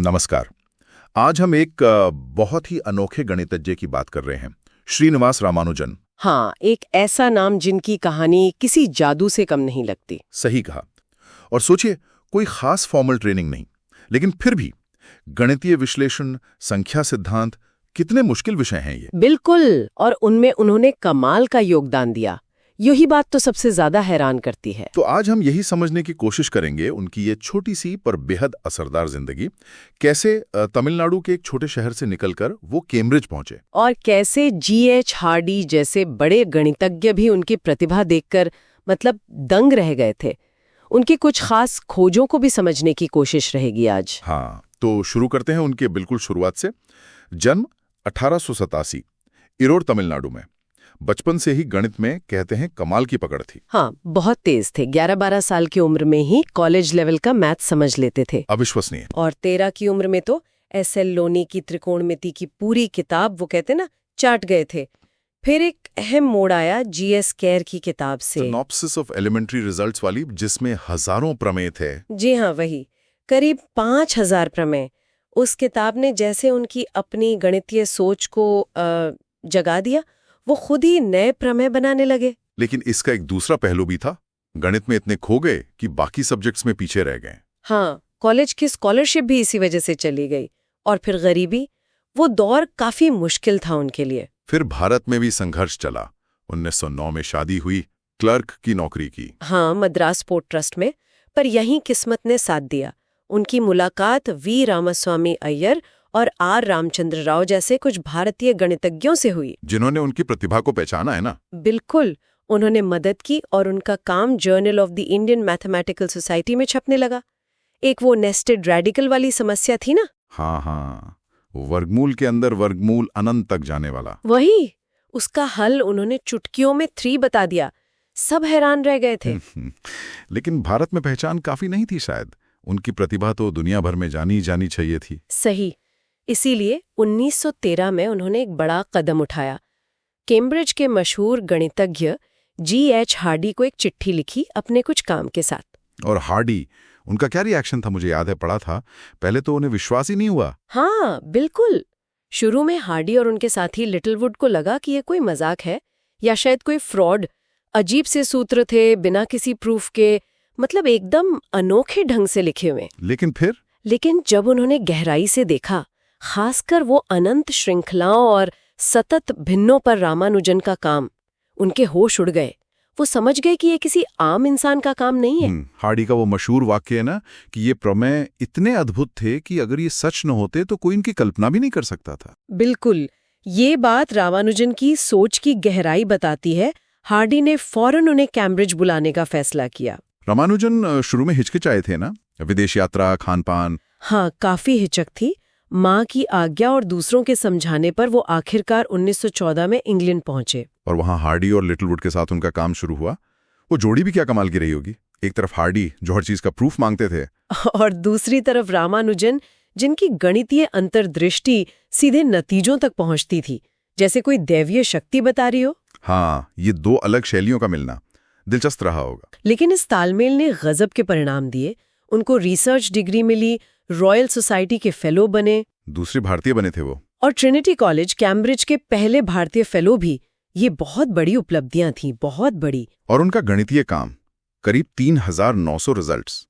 नमस्कार। आज हम एक बहुत ही अनोखे गणितज्ञ की बात कर रहे हैं, श्रीनिवास रामानुजन। हाँ, एक ऐसा नाम जिनकी कहानी किसी जादू से कम नहीं लगती। सही कहा। और सोचिए, कोई खास फॉर्मल ट्रेनिंग नहीं, लेकिन फिर भी गणितीय विश्लेषण, संख्या सिद्धांत, कितने मुश्किल विषय हैं ये। बिल्कुल, और उनमें उन्होंने कमाल का योगदान दिया। यही बात तो सबसे ज्यादा हैरान करती है। तो आज हम यही समझने की कोशिश करेंगे उनकी ये छोटी सी पर बेहद असरदार जिंदगी, कैसे तमिलनाडु के एक छोटे शहर से निकलकर वो कैम्ब्रिज पहुंचे, और कैसे G.H. हार्डी जैसे बड़े गणितज्ञ भी उनकी प्रतिभा देखकर दंग रह गए थे। उनकी कुछ खास खोजों को भी समझने की कोशिश रहेगी आज। हाँ, तो शुरू करते हैं उनके बिल्कुल शुरुआत से। जन्म 1887, इरोड तमिलनाडु में। बचपन से ही गणित में कहते हैं कमाल की पकड़ थी। हाँ, बहुत तेज थे। 11-12 साल की उम्र में ही कॉलेज लेवल का मैथ समझ लेते थे। अविश्वसनीय। और 13 की उम्र में तो S.L. लोनी की त्रिकोणमिति की पूरी किताब, वो कहते ना, चाट गए थे। फिर एक अहम मोड़ आया G.S. केयर की किताब से, सिनॉप्सिस ऑफ एलिमेंट्री रिजल्ट्स वाली, जिसमें हजारों प्रमेय थे। जी हाँ, वही, करीब 5000 प्रमेय। उस किताब ने जैसे उनकी अपनी गणितीय सोच को जगा दिया। वो खुद ही नए प्रमेय बनाने लगे। लेकिन इसका एक दूसरा पहलू भी था। गणित में इतने खो गए कि बाकी सब्जेक्ट्स में पीछे रह गए। हाँ, कॉलेज की स्कॉलरशिप भी इसी वजह से चली गई। और फिर गरीबी, वो दौर काफी मुश्किल था उनके लिए। फिर भारत में भी संघर्ष चला। 1909 में शादी हुई, क्लर्क की नौकरी की। हाँ, मद्रास पोर्ट ट्रस्ट में। पर यहीं किस्मत ने साथ दिया। उनकी मुलाकात वी रामास्वामी अय्यर और आर रामचंद्र राव जैसे कुछ भारतीय गणितज्ञों से हुई, जिन्होंने उनकी प्रतिभा को पहचाना है ना। बिल्कुल, उन्होंने मदद की और उनका काम journal of the Indian mathematical society में छपने लगा। एक वो नेस्टेड रेडिकल वाली समस्या थी ना। हाँ, वर्गमूल के अंदर वर्गमूल अनंत तक जाने वाला। वही, उसका हल उन्होंने चुटकियों में 3 बता दिया। सब हैरान रह गए थे। लेकिन भारत में पहचान काफी नहीं थी शायद। उनकी प्रतिभा तो दुनिया भर में जानी जानी चाहिए थी। सही। इसीलिए 1913 में उन्होंने एक बड़ा कदम उठाया। कैम्ब्रिज के मशहूर गणितज्ञ G.H. हार्डी को एक चिट्ठी लिखी अपने कुछ काम के साथ। और हार्डी, उनका क्या रिएक्शन था? मुझे याद है, पढ़ा था। पहले तो उन्हें विश्वास ही नहीं हुआ। हाँ, बिल्कुल। शुरू में हार्डी और उनके साथी लिटिलवुड को लगा कि ये कोई मजाक है या शायद कोई फ्रॉड। अजीब से सूत्र थे, बिना किसी प्रूफ के, एकदम अनोखे ढंग से लिखे हुए। लेकिन जब उन्होंने गहराई से देखा, खासकर वो अनंत श्रृंखलाओं और सतत भिन्नों पर रामानुजन का काम, उनके होश उड़ गए। वो समझ गए कि ये किसी आम इंसान का काम नहीं है। हार्डी का वो मशहूर वाक्य है ना कि ये प्रमेय इतने अद्भुत थे कि अगर ये सच न होते तो कोई इनकी कल्पना भी नहीं कर सकता था। बिल्कुल, ये बात रामानुजन की सोच की गहराई बताती है। हार्डी ने फौरन उन्हें कैम्ब्रिज बुलाने का फैसला किया। रामानुजन शुरू में हिचकिचाए थे ना, विदेश यात्रा, खान पान। हाँ, काफी हिचक थी। माँ की आज्ञा और दूसरों के समझाने पर वो आखिरकार 1914 में इंग्लैंड पहुंचे। और वहां हार्डी और लिटिलवुड के साथ उनका काम शुरू हुआ। वो जोड़ी भी क्या कमाल की रही होगी। एक तरफ हार्डी, जो हर चीज का प्रूफ मांगते थे, और दूसरी तरफ रामानुजन, जिनकी गणितीय अंतर्दृष्टि सीधे नतीजों तक पहुंचती थी, जैसे कोई दैवीय शक्ति बता रही हो। हाँ, ये 2 अलग शैलियों का मिलना दिलचस्प रहा होगा। लेकिन इस तालमेल ने गजब के परिणाम दिए। उनको रिसर्च डिग्री मिली, रॉयल सोसाइटी के फेलो बने। दूसरे भारतीय बने थे वो। और ट्रिनिटी कॉलेज, कैम्ब्रिज के पहले भारतीय फेलो भी। ये बहुत बड़ी उपलब्धियां थीं, बहुत बड़ी। और उनका गणितीय काम, करीब 3900 रिजल्ट्स,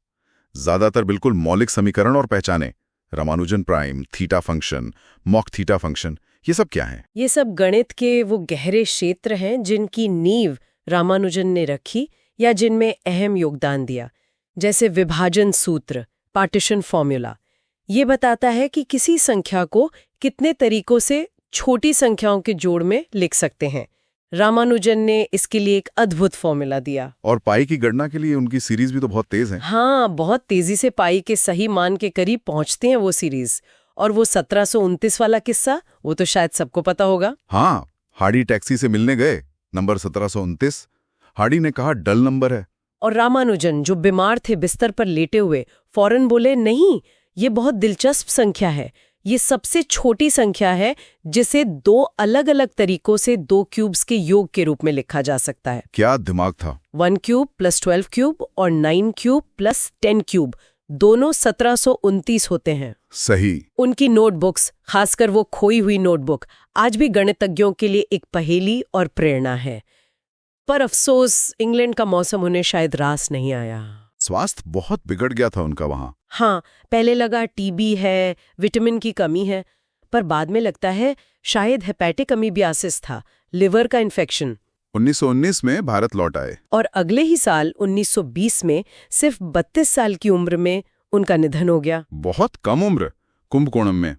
ज्यादातर बिल्कुल मौलिक समीकरण और पहचाने। Ramanujan prime, theta function, mock theta function, ये सब क्या है? ये सब गणित के वो गहरे क्षेत्र हैं जिनकी नींव रामानुजन ने रखी या जिनमें अहम योगदान दिया। जैसे विभाजन सूत्र, पार्टीशन फॉर्मूला। ये बताता है कि किसी संख्या को कितने तरीकों से छोटी संख्याओं के जोड़ में लिख सकते हैं। रामानुजन ने इसके लिए एक अद्भुत फॉर्मूला दिया। और पाई की गणना के लिए उनकी सीरीज भी तो बहुत तेज है। हाँ, बहुत तेजी से पाई के सही मान के करीब पहुंचते हैं वो सीरीज। और वो 1729 वाला किस्सा, वो तो शायद सबको पता होगा। हाँ, हार्डी टैक्सी से मिलने गए, नंबर 1729। हार्डी ने कहा डल नंबर है। और रामानुजन, जो बीमार थे, बिस्तर पर लेटे हुए, फौरन बोले, नहीं, ये बहुत दिलचस्प संख्या है। ये सबसे छोटी संख्या है जिसे 2 अलग अलग तरीकों से 2 क्यूब्स के योग के रूप में लिखा जा सकता है। क्या दिमाग था। 1 क्यूब + 12 क्यूब और 9 क्यूब + 10 क्यूब दोनों 1729 होते हैं। सही। उनकी नोटबुक्स, खासकर वो खोई हुई नोटबुक, आज भी गणितज्ञों के लिए एक पहेली और प्रेरणा है। पर अफसोस इंग्लैंड का मौसम उन्हें शायद रास नहीं आया। स्वास्थ्य बहुत बिगड़ गया था उनका वहां। हाँ, पहले लगा टीबी है, विटामिन की कमी है, पर बाद में लगता है शायद हेपेटिक अमीबियासिस था, लिवर का इन्फेक्शन। 1919 में भारत लौट आए और अगले ही साल 1920 में सिर्फ 32 साल की उम्र में उनका निधन हो गया। बहुत कम उम्र, कुंभकोणम में।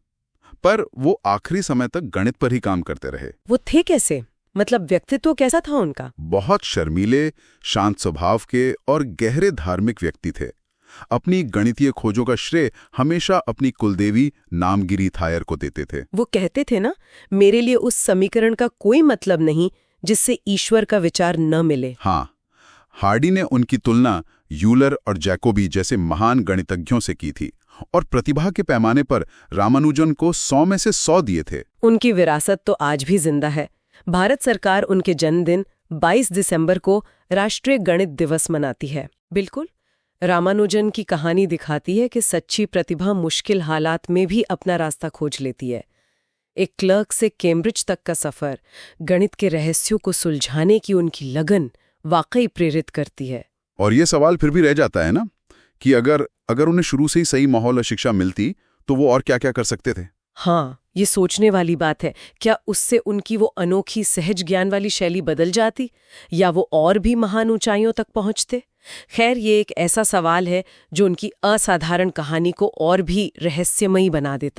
पर वो आखिरी समय तक गणित पर ही काम करते रहे। वो थे कैसे? मतलब व्यक्तित्व कैसा था उनका? बहुत शर्मीले, शांत स्वभाव के और गहरे धार्मिक व्यक्ति थे। अपनी गणितीय खोजों का श्रेय हमेशा अपनी कुलदेवी नामगिरी थायर को देते थे। वो कहते थे ना, मेरे लिए उस समीकरण का कोई मतलब नहीं जिससे ईश्वर का विचार न मिले। हाँ, हार्डी ने उनकी तुलना यूलर और जैकोबी जैसे महान गणितज्ञों से की थी और प्रतिभा के पैमाने पर रामानुजन को 100 में से 100 दिए थे। उनकी विरासत तो आज भी जिंदा है। भारत सरकार उनके जन्मदिन 22 दिसंबर को राष्ट्रीय गणित दिवस मनाती है। बिल्कुल, रामानुजन की कहानी दिखाती है कि सच्ची प्रतिभा मुश्किल हालात में भी अपना रास्ता खोज लेती है। एक क्लर्क से कैम्ब्रिज तक का सफर, गणित के रहस्यों को सुलझाने की उनकी लगन वाकई प्रेरित करती है। और ये सवाल फिर भी रह जाता है ना कि अगर उन्हें शुरू से ही सही माहौल और शिक्षा मिलती तो वो और क्या-क्या कर सकते थे। हाँ, ये सोचने वाली बात है। क्या उससे उनकी वो अनोखी सहज ज्ञान वाली शैली बदल जाती, या वो और भी महान ऊंचाइयों तक पहुंचते? खैर, ये एक ऐसा सवाल है जो उनकी असाधारण कहानी को और भी रहस्यमयी बना देता है।